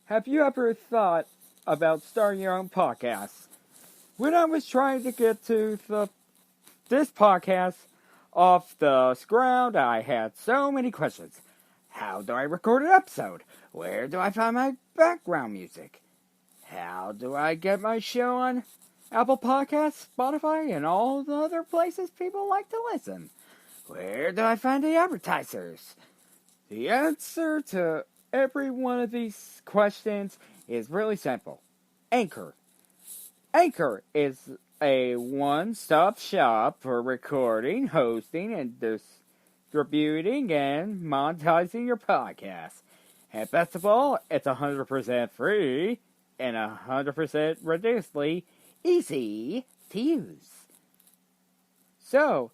Have you ever thought about starting your own podcast? When I was trying to get to this podcast off the ground, I had so many questions. How do I record an episode? Where do I find my background music? How do I get my show on Apple Podcasts, Spotify, and all the other places people like to listen? Where do I find the advertisers? The answer to every one of these questions is really simple. Anchor. Anchor is a one-stop shop for recording, hosting, and distributing and monetizing your podcast. And best of all, it's 100% free and 100% ridiculously easy to use. So,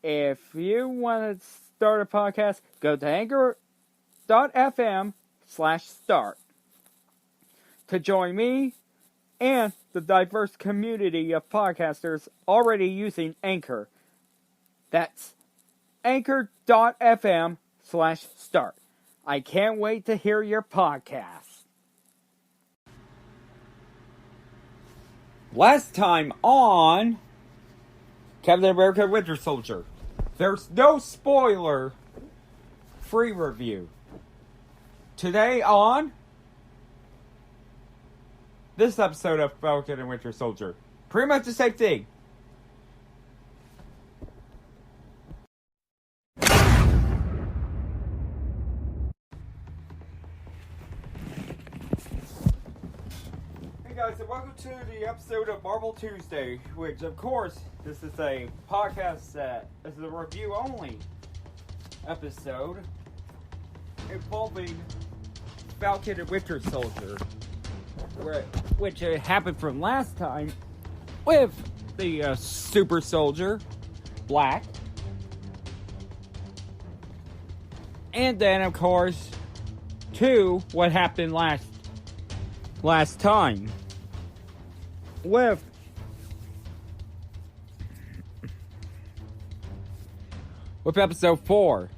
if you want to start a podcast, go to anchor.fm/start to join me and the diverse community of podcasters already using Anchor. That's anchor.fm/start. I can't wait to hear your podcast. Last time on Captain America Winter Soldier, there's no spoiler free review. Today on this episode of Falcon and Winter Soldier, pretty much the same thing. Hey guys, and welcome to the episode of Marvel Tuesday, which of course, this is a podcast that is a review only episode involving Falcon and Winter Soldier, which happened from last time with the Super Soldier, Black. And then, of course, to what happened last time with episode 4.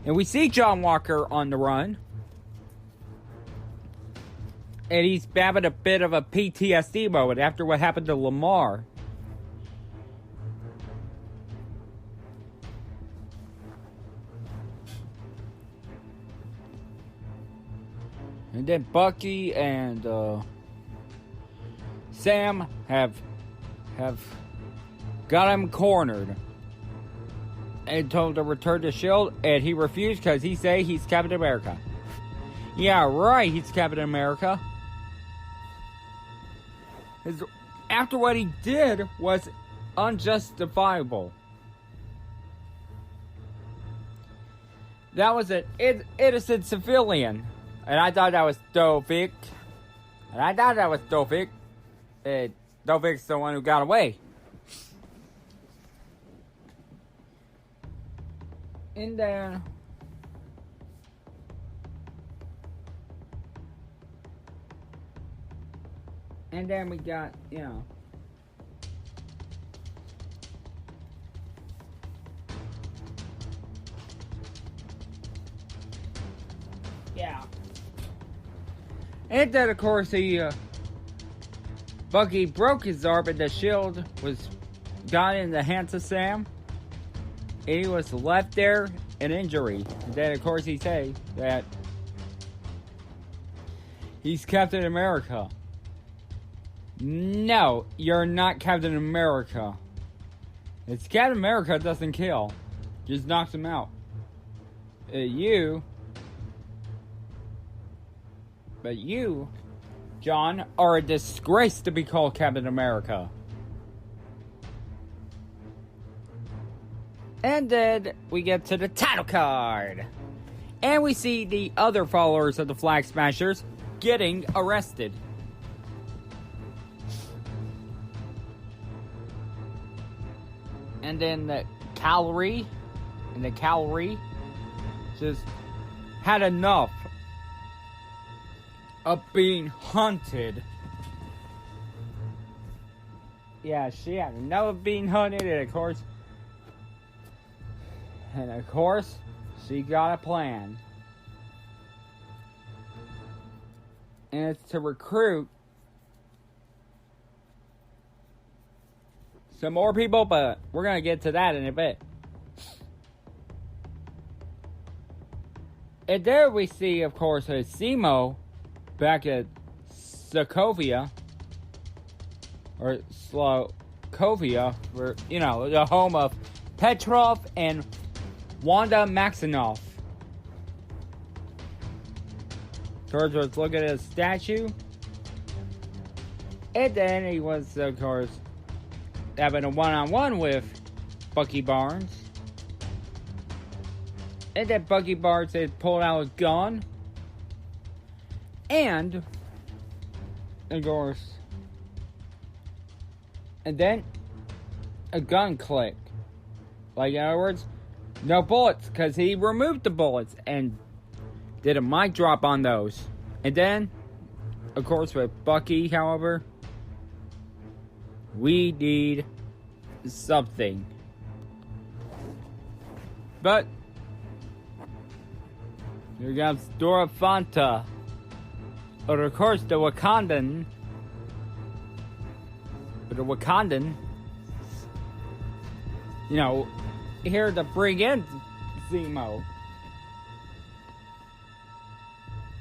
And we see John Walker on the run. And he's having a bit of a PTSD moment after what happened to Lamar. And then Bucky and Sam have got him cornered and told to return to S.H.I.E.L.D. and he refused because he say he's Captain America. Yeah, right, he's Captain America. After what he did was unjustifiable. That was an innocent civilian. And I thought that was Dovik. Dovik's the one who got away. And then we got, yeah. And then, of course, Bucky broke his arm and the shield got in the hands of Sam. And he was left there in injury. And then, of course, he say that he's Captain America. No, you're not Captain America. It's Captain America doesn't kill. Just knocks him out. But you, John, are a disgrace to be called Captain America. And then we get to the title card. And we see the other followers of the Flag Smashers getting arrested. And then the cavalry just had enough of being hunted. Yeah, she had enough of being hunted, and of course, she got a plan. and it's to recruit some more people, but we're going to get to that in a bit. And there we see, of course, a Zemo back at Sokovia, or Slowkovia, where, you know, the home of Petrov and Wanda Maximoff. George was looking at his statue, and then he was, of course, having a one-on-one with Bucky Barnes. And then Bucky Barnes had pulled out a gun. And, of course, and then a gun clicked. Like, in other words, no bullets, because he removed the bullets and did a mic drop on those. And then, of course, with Bucky, however, we need something. But here comes Dora Fanta. But of course, the Wakandan, you know, here to bring in Zemo.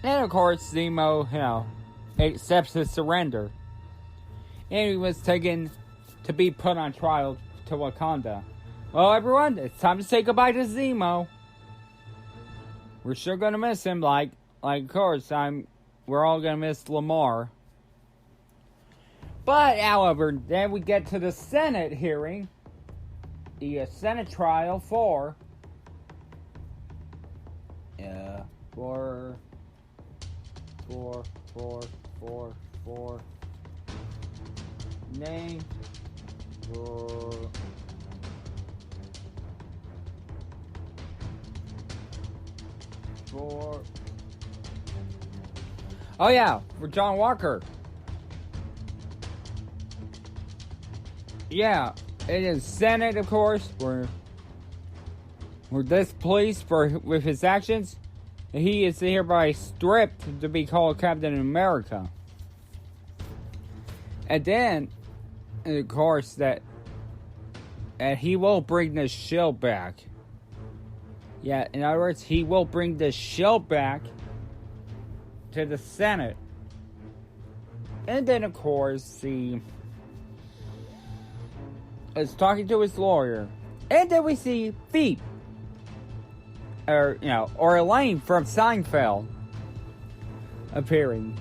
And of course, Zemo, you know, accepts his surrender. And he was taken to be put on trial to Wakanda. Well, everyone, it's time to say goodbye to Zemo. We're sure gonna miss him, like of course, we're all gonna miss Lamar. But, however, then we get to the Senate hearing, the Senate trial for name for John Walker. Yeah, it is Senate, of course. We're displeased with his actions. He is hereby stripped to be called Captain America. And then, of course, that he will bring the shield back. Yeah, in other words, he will bring the shield back to the Senate. And then, of course, he is talking to his lawyer. And then we see Veep, or Elaine from Seinfeld appearing,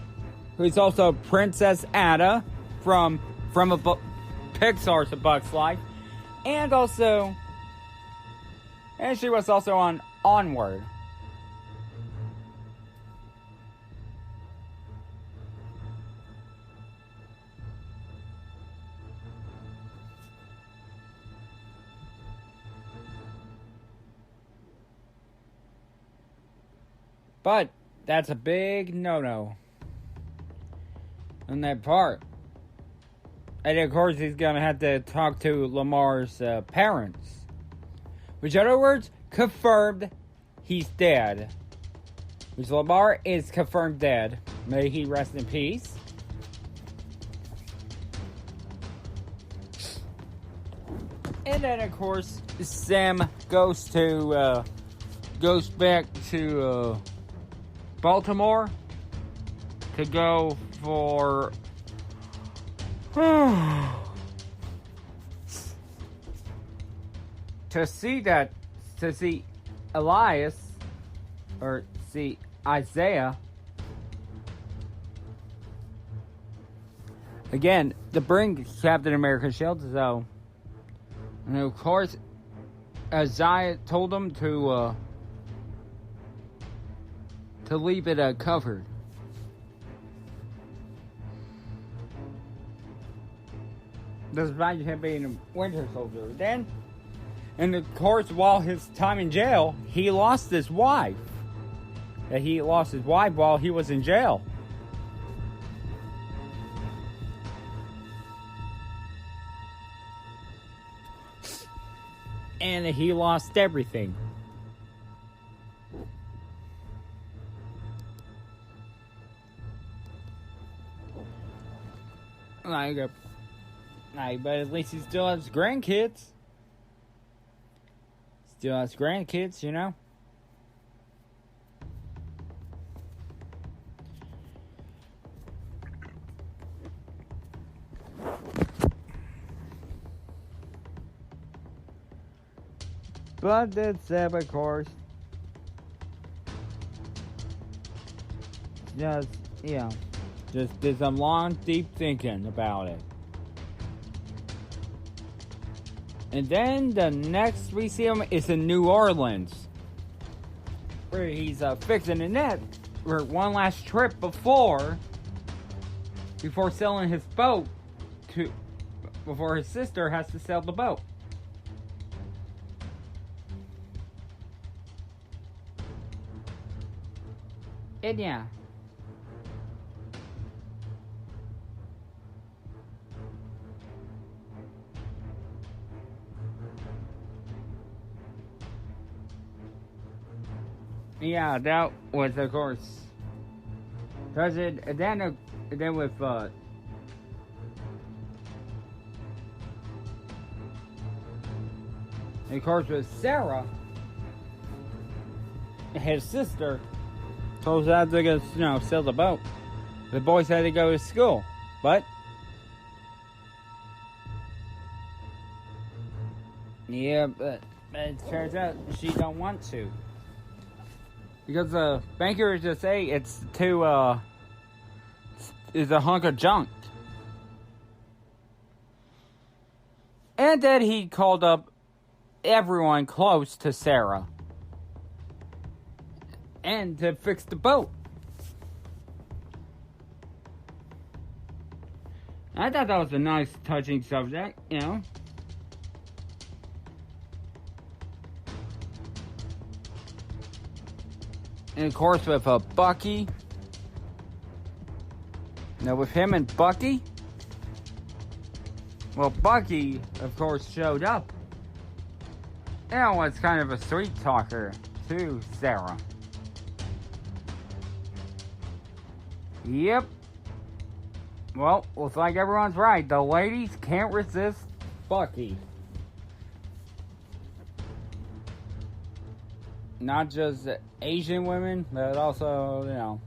who's also Princess Ada from Pixar's A Bug's Life, and she was also on Onward. But that's a big no-no on that part. And of course, he's gonna have to talk to Lamar's parents, which, in other words, confirmed he's dead. Which Lamar is confirmed dead. May he rest in peace. And then, of course, Sam goes back to Baltimore to go for to see Elias, or see Isaiah again, to bring Captain America's shield. So, and of course, Isaiah told him to leave it covered. Despite him being a Winter Soldier. Then, and of course, while his time in jail, he lost his wife. He lost his wife while he was in jail. And he lost everything. Like, but at least he still has grandkids. Still has grandkids, you know? But that's of course. Just, you know, just did some long, deep thinking about it. And then the next we see him is in New Orleans, where he's fixing a net for one last trip before selling his boat before his sister has to sell the boat. And yeah. Yeah, that was, of course. Cause then with and of course with Sarah, his sister, told us to go, sail the boat. The boys had to go to school, but yeah, but it turns out she don't want to. Because the banker just say it's is a hunk of junk. And then he called up everyone close to Sarah. And to fix the boat. I thought that was a nice, touching subject, you know. And of course with Bucky. Now with him and Bucky. Well, Bucky, of course, showed up. And was kind of a sweet talker to Sarah. Yep. Well, looks like everyone's right. The ladies can't resist Bucky. Not just Asian women, but also,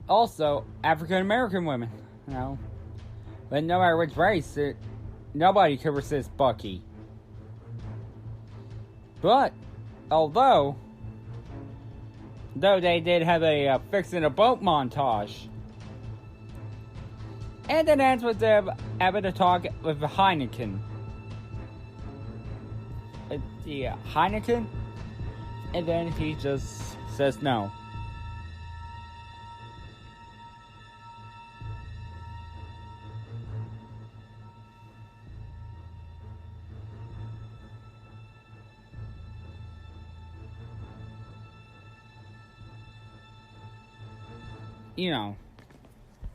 also African American women, But no matter which race, nobody could resist Bucky. But, though they did have a fixing a boat montage. And it ends with them having a talk with Heineken. Heineken? And then he just says no.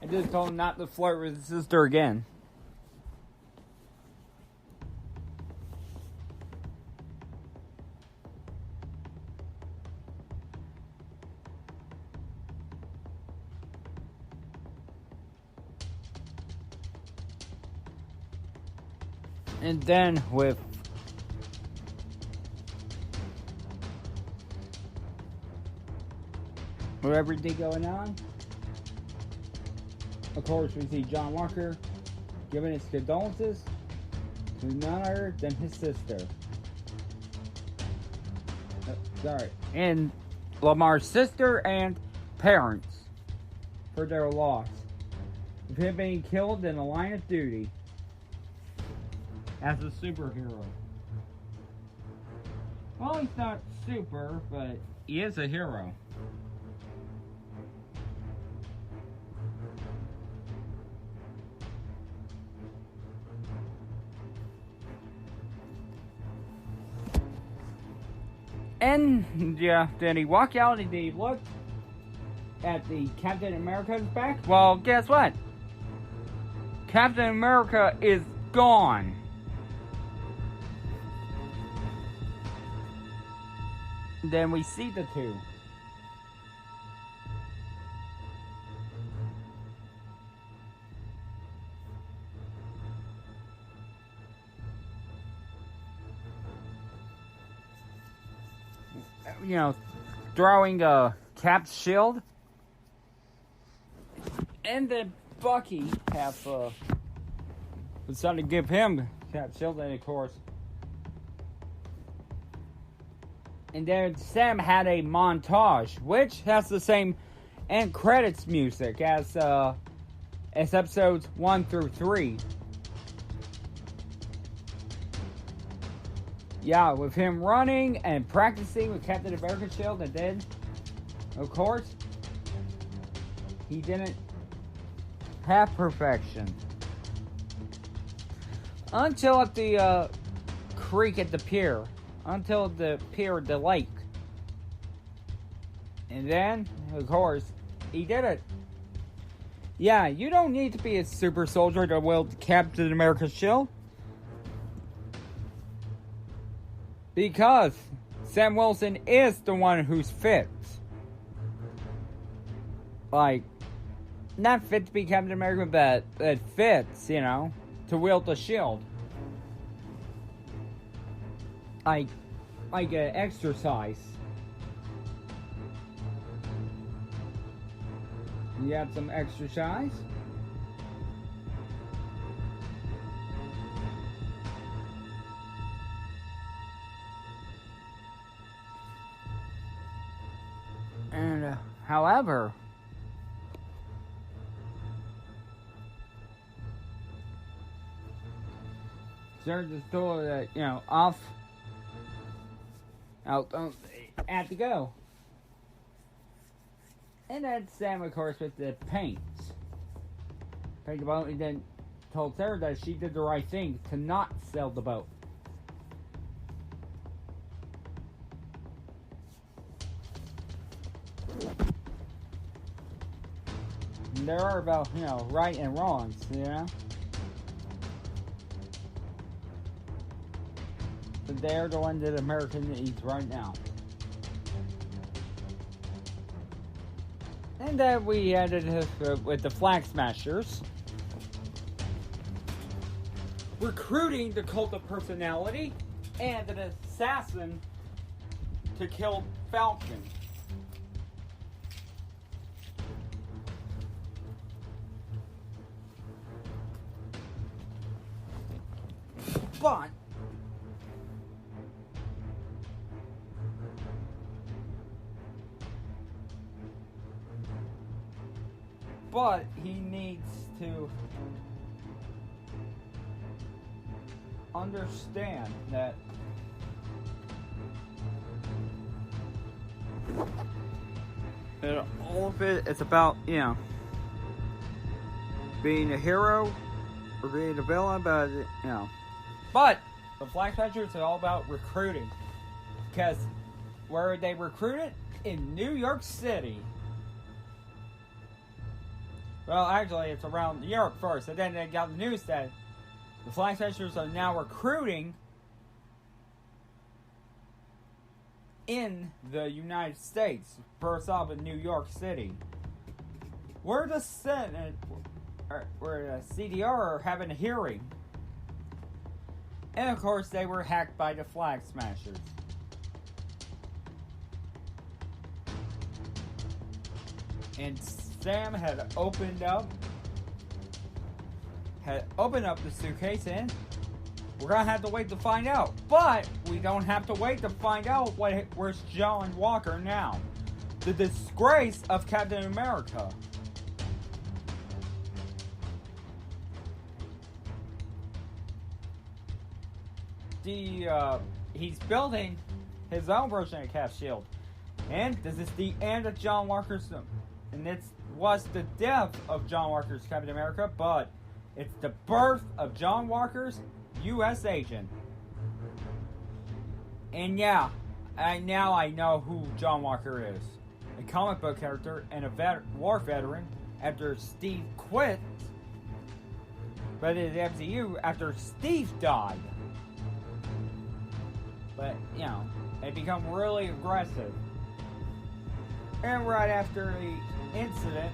I just told him not to flirt with his sister again. And then with everything going on, of course we see John Walker giving his condolences to none other than his sister. And Lamar's sister and parents for their loss of him being killed in the line of duty as a superhero. Well, he's not super, but he is a hero. And yeah, then he walked out and he looked at the Captain America's back. Well, guess what? Captain America is gone. Then we see the two. throwing Cap's shield. And then Bucky decided to give him Cap's shield, and of course. And then Sam had a montage, which has the same end credits music as episodes 1 through 3. Yeah, with him running and practicing with Captain America's shield, and then, of course, he didn't have perfection. Until at the creek at the pier. Until the pier at the lake. And then, of course, he did it. Yeah, you don't need to be a super soldier to wield Captain America's shield. Because Sam Wilson is the one who's fit. Like, not fit to be Captain America, but it fits, to wield the shield. Like an exercise. You got some exercise? And, however, there's the store that, off out at the go. And then Sam, of course, with the paint the boat, and then told Sarah that she did the right thing to not sell the boat. And there are about, right and wrongs, But they're the one that America needs right now. And then we ended with the Flag Smashers recruiting the Cult of Personality and an assassin to kill Falcon. But he needs to understand that all of it's about, being a hero or being a villain, but, But the Flag Smashers are all about recruiting. Because where are they recruited? In New York City. Well, actually, it's around Europe first, and then they got the news that the Flag Smashers are now recruiting in the United States, first off in New York City, where the Senate, where the CDR are having a hearing, and of course they were hacked by the Flag Smashers. And Sam had opened up the suitcase, and we're gonna have to wait to find out. But we don't have to wait to find out where's John Walker now. The disgrace of Captain America. He's building his own version of Cap's shield. And this is the end of John Walker's, and it was the death of John Walker's Captain America, but it's the birth of John Walker's U.S. agent. And yeah, now I know who John Walker is. A comic book character and a war veteran after Steve quit, but in the MCU after Steve died. But, they become really aggressive. And right after the incident,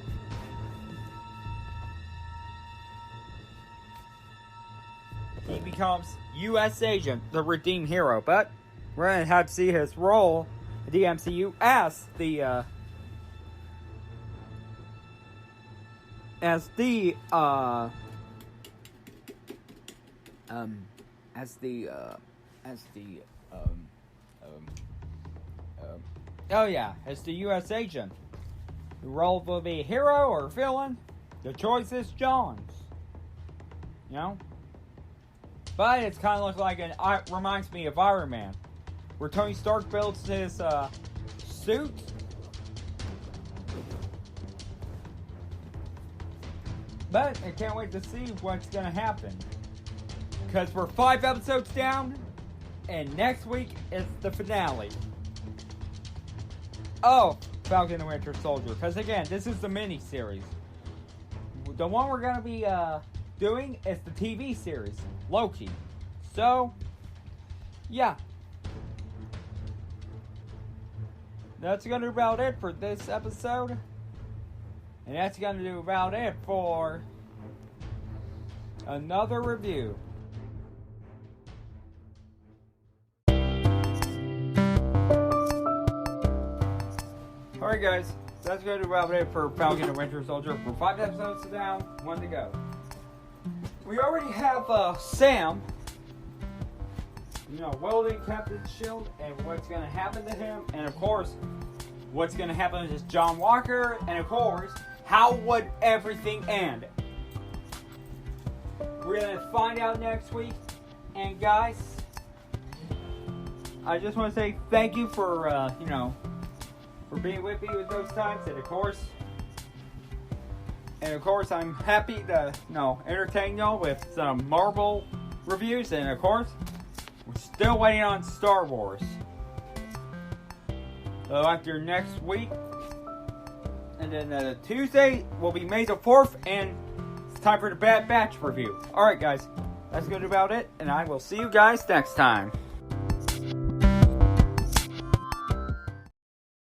he becomes U.S. agent, the redeemed hero. But we're going to have to see his role the MCU as the U.S. agent. The role will be a hero or villain. The choice is John's. You know? But it's kind of like reminds me of Iron Man, where Tony Stark builds his suit. But I can't wait to see what's going to happen. Because we're 5 episodes down, and next week is the finale. Oh, Falcon and Winter Soldier. Because again, this is the mini-series. The one we're going to be doing is the TV series, Loki. So, yeah. That's going to do about it for this episode. And that's going to do about it for another review. Alright guys, that's going to do about it for Falcon and Winter Soldier. We're 5 episodes down, 1 to go. We already have Sam, wielding Captain Shield, and what's going to happen to him, and of course, what's going to happen to John Walker, and of course, how would everything end? We're going to find out next week, and guys, I just want to say thank you for, for being with me with those times, and of course, I'm happy to, entertain y'all with some Marvel reviews, and of course, we're still waiting on Star Wars. So after next week, and then Tuesday will be May the 4th, and it's time for the Bad Batch review. Alright guys, that's going to be about it, and I will see you guys next time.